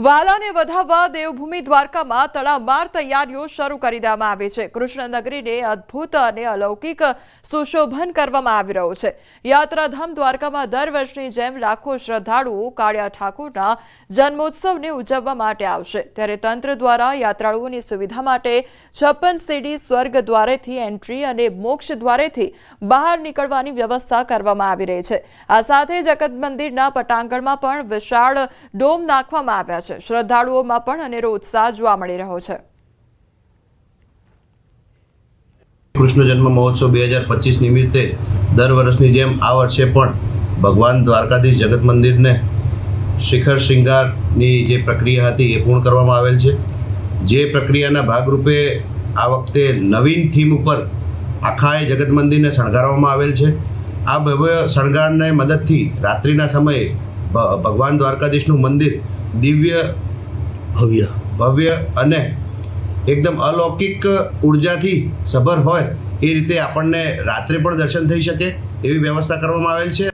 વાલાને વધાવવા દેવભૂમિ દ્વારકામાં તડામાર તૈયારીઓ શરૂ કરી દેવામાં આવી છે। કૃષ્ણનગરીને અદ્ભુત અને અલૌકિક સુશોભન કરવામાં આવી રહ્યું છે। યાત્રાધામ દ્વારકામાં દર વર્ષની જેમ લાખો શ્રદ્ધાળુઓ કાળિયા ઠાકોરના જન્મોત્સવને ઉજવવા માટે આવશે, ત્યારે તંત્ર દ્વારા યાત્રાળુઓની સુવિધા માટે 56 સીડી સ્વર્ગ દ્વારેથી એન્ટ્રી અને મોક્ષ દ્વારેથી બહાર નીકળવાની વ્યવસ્થા કરવામાં આવી રહી છે। આ સાથે જગત મંદિરના પટાંગણમાં પણ વિશાળ ડોમ નાખવામાં આવ્યા છે। શ્રદ્ધાળુઓમાં પણ અનેરો ઉત્સાહ જોવા મળી રહ્યો છે। કૃષ્ણ જન્મ મહોત્સવ 2025 નિમિત્તે દર વર્ષની જેમ આ વર્ષે પણ ભગવાન દ્વારકાધીશ જગત મંદિરને શિખર શ્રૃંગારની જે પ્રક્રિયા હતી એ પૂર્ણ કરવામાં આવેલ છે। જે પ્રક્રિયાના ભાગરૂપે આ વખતે નવીન થીમ ઉપર આખા જગત મંદિરને શણગારવામાં આવેલ છે। આ ભવ્ય શણગારની મદદથી રાત્રિના સમયે ભગવાન દ્વારકાધીશનું મંદિર દિવ્ય ભવ્ય અને એકદમ અલૌકિક ઉર્જાથી સભર હોય એ રીતે આપણને રાત્રે પણ દર્શન થઈ શકે એવી વ્યવસ્થા કરવામાં આવેલ છે।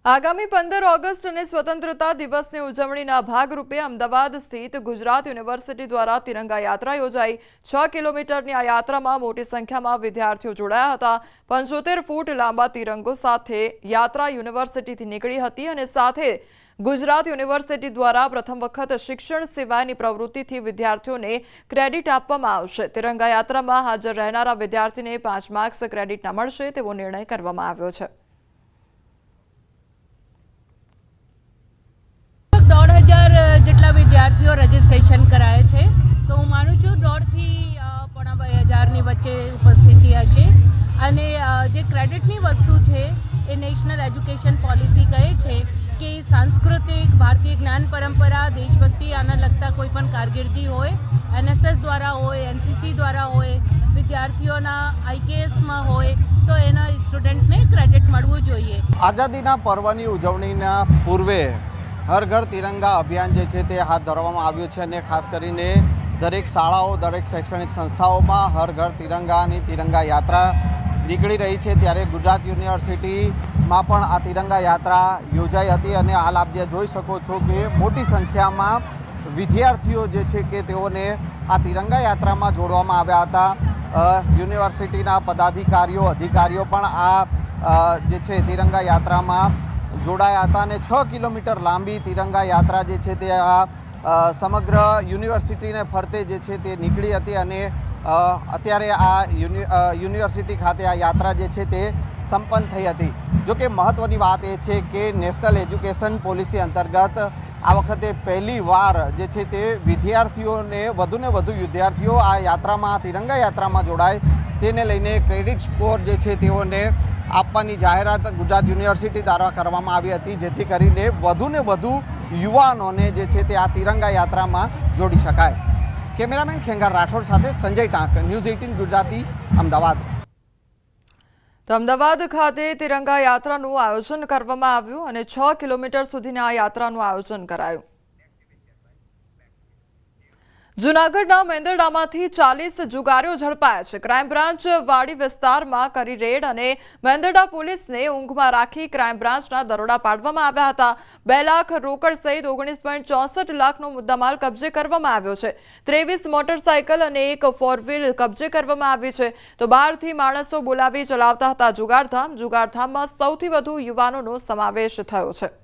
આગામી 15 ઓગસ્ટ અને સ્વતંત્રતા દિવસની ઉજવણીના ભાગરૂપે અમદાવાદ સ્થિત ગુજરાત યુનિવર્સિટી દ્વારા તિરંગા યાત્રા યોજાઈ। 6 કિલોમીટરની આ યાત્રામાં મોટી સંખ્યામાં વિદ્યાર્થીઓ જોડાયા હતા। 75 ફૂટ લાંબા તિરંગો સાથે યાત્રા યુનિવર્સિટીથી નીકળી હતી અને સાથે ગુજરાત યુનિવર્સિટી દ્વારા પ્રથમ વખત શિક્ષણ સિવાયની પ્રવૃત્તિથી વિદ્યાર્થીઓને ક્રેડિટ આપવામાં આવશે। તિરંગા યાત્રામાં હાજર રહેનારા વિદ્યાર્થીને 5 માર્ક્સ ક્રેડિટના મળશે તેવો નિર્ણય કરવામાં આવ્યો છે। 1,500 જેટલા વિદ્યાર્થીઓ રજીસ્ટ્રેશન કરાય છે, તો હું માનું છું 1,500 થી 2,500ની વચ્ચે ઉપસ્થિતિ હશે। અને જે ક્રેડિટની વસ્તુ છે એ નેશનલ એજ્યુકેશન પોલિસી કહે છે કે સાંસ્કૃતિક ભારતીય જ્ઞાન પરંપરા દેશભક્તિ આના લગતા કોઈ પણ કારકિર્દી હોય, NSS દ્વારા હોય, NCC દ્વારા હોય, વિદ્યાર્થીઓના IKSમાં હોય તો એના સ્ટુડન્ટને ક્રેડિટ મળવું જોઈએ। આઝાદીના પર્વની ઉજવણીના પૂર્વે હર ઘર તિરંગા અભિયાન જે છે તે હાથ ધરવામાં આવ્યું છે અને ખાસ કરીને દરેક શાળાઓ, દરેક શૈક્ષણિક સંસ્થાઓમાં હર ઘર તિરંગાની તિરંગા યાત્રા નીકળી રહી છે। ત્યારે ગુજરાત યુનિવર્સિટીમાં પણ આ તિરંગા યાત્રા યોજાઈ હતી અને હાલ આપ જે જોઈ શકો છો કે મોટી સંખ્યામાં વિદ્યાર્થીઓ જે છે કે તેઓને આ તિરંગા યાત્રામાં જોડવામાં આવ્યા હતા। યુનિવર્સિટીના પદાધિકારીઓ, અધિકારીઓ પણ આ જે છે તિરંગા યાત્રામાં જોડાયા હતા અને 6 કિલોમીટર લાંબી તિરંગા યાત્રા જે છે તે આ સમગ્ર યુનિવર્સિટીને ફરતે જે છે તે નીકળી હતી અને અત્યારે આ યુનિવર્સિટી ખાતે આ યાત્રા જે છે તે સંપન્ન થઈ હતી। જોકે મહત્ત્વની વાત એ છે કે નેશનલ એજ્યુકેશન પોલિસી અંતર્ગત આ વખતે પહેલી વાર જે છે તે વિદ્યાર્થીઓને વધુને વધુ વિદ્યાર્થીઓ આ યાત્રામાં, તિરંગા યાત્રામાં જોડાય તેને લઈને ક્રેડિટ સ્કોર જે છે તેઓને આપવાની જાહેરાત ગુજરાત યુનિવર્સિટી દ્વારા કરવામાં આવી હતી, જેથી કરીને વધુને વધુ યુવાનોને જે છે તે આ તિરંગા યાત્રામાં જોડી શકાય। કેમેરામેન ખેંગાર રાઠોડ સાથે સંજય ટાંક, ન્યૂઝ 18 ગુજરાતી, અમદાવાદ। તો અમદાવાદ ખાતે તિરંગા યાત્રાનું આયોજન કરવામાં આવ્યું અને 6 કિલોમીટર સુધીની આ યાત્રાનું આયોજન કરાયું। જૂનાગઢના મેંદરડામાંથી 40 જુગારીઓ ઝડપાયા છે। ક્રાઇમ બ્રાન્ચ વાડી વિસ્તારમાં કરી રેડ અને મેંદરડા પોલીસને ઊંઘમાં રાખી ક્રાઇમ બ્રાન્ચના દરોડા પાડવામાં આવ્યા હતા। 2 લાખ રોકડ સહિત 19.64 લાખનો મુદ્દામાલ કબજે કરવામાં આવ્યો છે। 23 મોટરસાયકલ અને એક 4 વ્હીલ કબજે કરવામાં આવી છે। તો બહારથી માણસો બોલાવી ચલાવતા હતા જુગારધામ। જુગારધામમાં સૌથી વધુ યુવાનોનો સમાવેશ થયો છે।